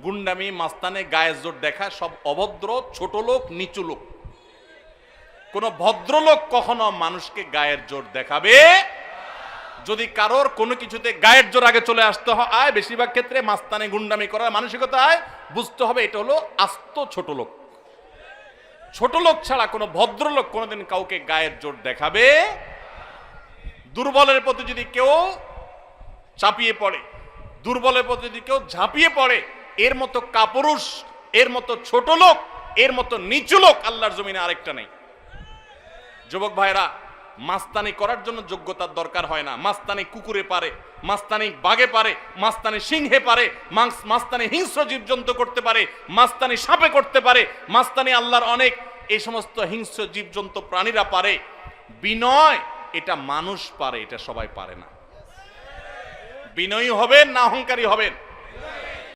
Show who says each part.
Speaker 1: গুন্ডামি, মাস্তানে, গায়ের জোর দেখা সব অভদ্র, ছোট লোক, নিচু লোক। কোন ভদ্রলোক কখনো মানুষকে গায়ের জোর দেখাবে। যদি কারোর কোনো কিছুতে গায়ের জোর আগে চলে আসতে হয়, বেশিরভাগ ক্ষেত্রে মাস্তানে গুন্ডামি করার মানসিকতায়, বুঝতে হবে এটা হলো আস্ত ছোট লোক। ছোট লোক ছাড়া কোনো ভদ্রলোক কোনোদিন কাউকে গায়ের জোর দেখাবে। দুর্বলের প্রতি যদি কেউ চাপিয়ে পড়ে, দুর্বলের প্রতি যদি কেউ ঝাঁপিয়ে পড়ে, এর মতো কাপুরুষ, এর মতো ছোট লোক, এর মতো নিচু লোক আল্লাহর জমিনে আরেকটা নেই। যুবক ভাইরা, মাস্তানি করার জন্য যোগ্যতার দরকার হয় না। মাস্তানি কুকুরে পারে, মাস্তানি বাঘে পারে, মাস্তানি সিংহে পারে, মাস্তানি হিংস্র জীবজন্তু করতে পারে, মাস্তানি সাপে করতে পারে, মাস্তানি আল্লাহর অনেক এই সমস্ত হিংস্র জীবজন্তু প্রাণীরা পারে। বিনয় এটা মানুষ পারে, এটা সবাই পারে না। বিনয়ী হবেন না অহংকারী হবেন,